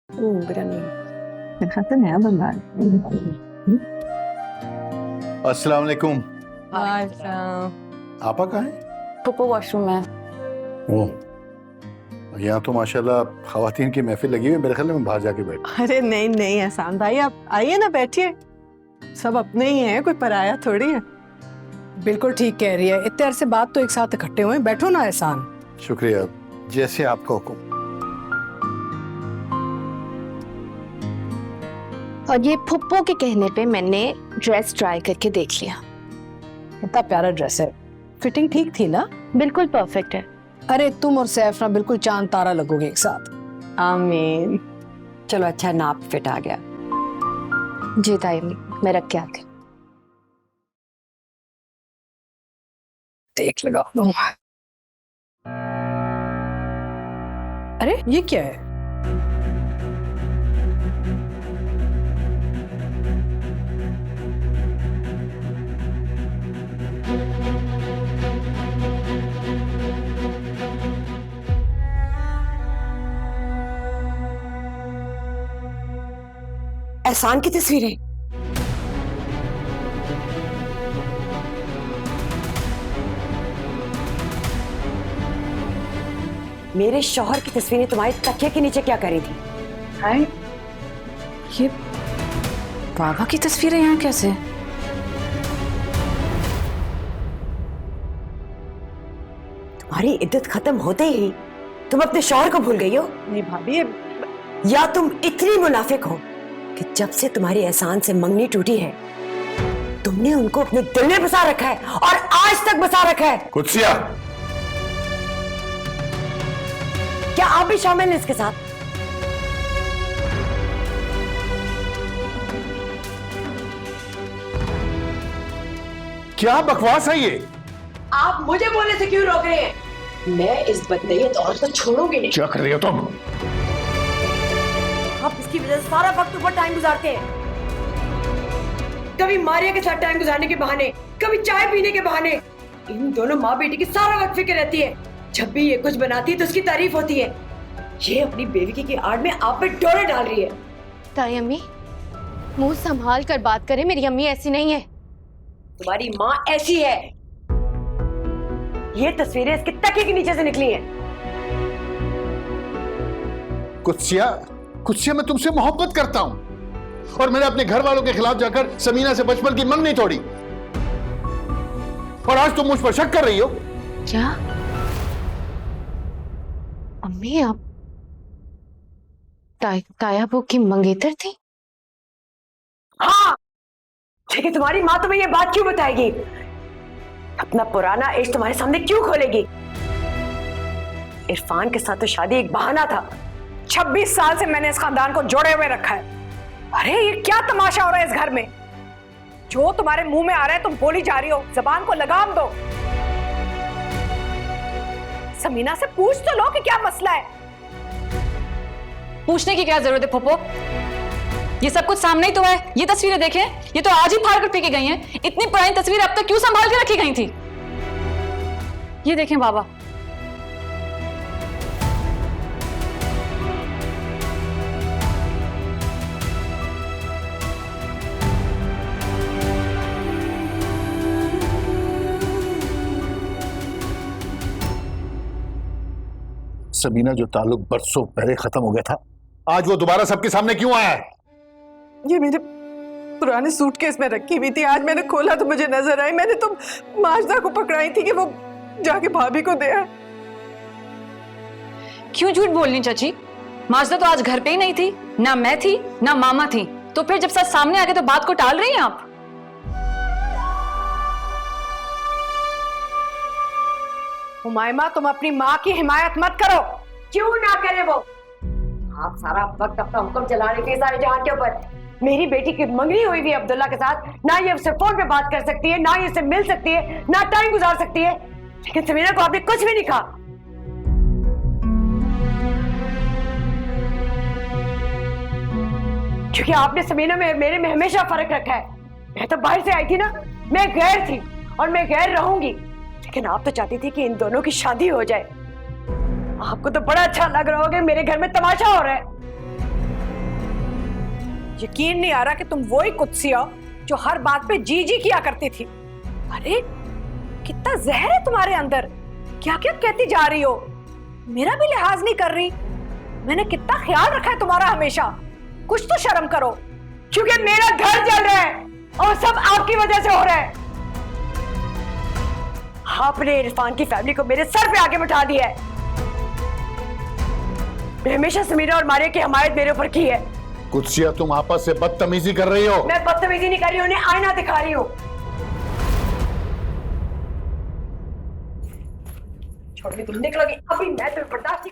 बिरयानी खाते नया बंदा है। अस्सलाम वालेकुम। हाय आपा कहाँ है? पप्पू वॉशरूम में। ओह, यहाँ तो माशाल्लाह खवातीन की महफिल लगी हुई है। मेरे ख्याल में बाहर जाके बैठ। अरे नहीं नहीं एहसान भाई, आप आइए ना, बैठिए। सब अपने ही हैं, कोई पराया थोड़ी है। बिल्कुल ठीक कह रही है। इतने अरसे बाद तो एक साथ इकट्ठे हुए, बैठो ना एहसान। शुक्रिया, जैसे आपका हुक्म। और ये फुप्पो के कहने पे मैंने ड्रेस ट्राई करके देख लिया। कितना प्यारा ड्रेस है, फिटिंग ठीक थी ना? बिल्कुल परफेक्ट है। अरे तुम और सैफ ना बिल्कुल चांद तारा लगोगे एक साथ। आमीन। चलो अच्छा, नाप फिट आ गया। जी ताई मैं रख के आती हूँ। देख लगा दो। अरे ये क्या है? एहसान की तस्वीरें। मेरे शौहर की तस्वीरें तुम्हारे तकिए के नीचे क्या करी थी? हाय, ये बाबा की तस्वीरें यहाँ कैसे? तुम्हारी इद्दत खत्म होते ही तुम अपने शौहर को भूल गई हो, नहीं भाभी, या तुम इतनी मुनाफिक हो कि जब से तुम्हारी एहसान से मंगनी टूटी है तुमने उनको अपने दिल में बसा रखा है और आज तक बसा रखा है। कुत्सिया, क्या आप भी शामिल हैं इसके साथ? क्या बकवास है ये? आप मुझे बोलने से क्यों रोक रहे हैं? मैं इस बदनीयत औरत को छोड़ूंगी नहीं। क्या कर रही हो तुम? आप इसकी वजह से सारा वक्त ऊपर टाइम गुजारते हैं। कभी मारिया के साथ टाइम गुजारने के बहाने, कभी चाय पीने के बहाने। इन दोनों माँ बेटी की सारा वक्त फिक्र रहती है। जब भी ये कुछ बनाती है तो उसकी तारीफ होती है। ये अपनी बेवकी की आड़ में आप पे डोरे डाल रही है। ताई अम्मी मुंह संभाल कर बात करें, मेरी अम्मी ऐसी नहीं है। तुम्हारी माँ ऐसी है। ये तस्वीरें इसके तकिए के नीचे से निकली हैं। कुत्सिया, कुत्सिया, मैं तुमसे मोहब्बत करता हूं और मैंने अपने घर वालों के खिलाफ जाकर समीना से बचपन की मंग नहीं तोड़ी, और आज तुम मुझ पर शक कर रही हो। क्या अम्मी आप तायाबू की मंगेतर थी? हाँ, लेकिन तुम्हारी माँ तुम्हें ये बात क्यों बताएगी? अपना पुराना इश्क तुम्हारे सामने क्यों खोलेगी? इरफान के साथ तो शादी एक बहाना था। 26 साल से मैंने इस खानदान को जोड़े हुए रखा है। अरे ये क्या तमाशा हो रहा है इस घर में? जो तुम्हारे मुंह में आ रहा है तुम बोली जा रही हो, जबान को लगाम दो। समीना से पूछ तो लो कि क्या मसला है। पूछने की क्या जरूरत है फुप्पो? ये सब कुछ सामने ही तो है। ये तस्वीरें देखें, ये तो आज ही फाड़ कर फेंकी गई हैं। इतनी पुरानी तस्वीर अब तक क्यों संभाल के रखी गई थी? ये देखें बाबा, समीना जो ताल्लुक बरसों पहले खत्म हो गया था, आज वो दोबारा सबके सामने क्यों आया है? ये मेरे पुराने सूटकेस में रखी हुई थी। आज मैंने खोला तो मुझे नजर आई। मैंने तो माजदा को पकड़ाई थी कि वो जाके भाभी को दे आए। क्यों झूठ बोलनी चाची? माजदा तो आज घर पे ही नहीं थी, ना मैं थी ना मामा थी। तो फिर जब सच सामने आ गए तो बात को टाल रही हैं आप? हुमायमा तुम अपनी माँ की हिमायत मत करो। क्यों ना करे वो? आप सारा वक्त अपना हुक्म चला रहे थे सारे जहां के ऊपर। मेरी बेटी की मंगनी हुई भी अब्दुल्ला के साथ, ना ये उससे फोन पे बात कर सकती है, ना ये उससे मिल सकती है, ना टाइम गुजार सकती है। लेकिन समीना को आपने कुछ भी नहीं कहा। क्योंकि आपने समीना में मेरे में हमेशा फर्क रखा है। मैं तो बाहर से आई थी ना, मैं गैर थी और मैं गैर रहूंगी। लेकिन आप तो चाहती थी कि इन दोनों की शादी हो जाए। आपको तो बड़ा अच्छा लग रहा होगा मेरे घर में तमाशा हो रहा है। यकीन नहीं आ रहा कि तुम वही कुत्सिया हो जो हर बात पे जी जी किया करती थी। अरे कितना जहर है तुम्हारे अंदर, क्या क्या कहती जा रही हो, मेरा भी लिहाज नहीं कर रही। मैंने कितना ख्याल रखा है तुम्हारा हमेशा, कुछ तो शर्म करो। क्योंकि मेरा घर जल रहा है और सब आपकी वजह से हो रहा है। आपने इरफान की फैमिली को मेरे सर पे आके बिठा दिया है। मैं हमेशा समीरा और मारिया की हमायत मेरे ऊपर की है। कुत्सिया, तुम आपस से बदतमीजी कर रही हो। मैं बदतमीजी नहीं कर रही हूँ, उन्हें आईना दिखा रही हूँ। छोड़ के तुम निकलोगी अभी, मैं तुम्हें बर्दाश्त नहीं कर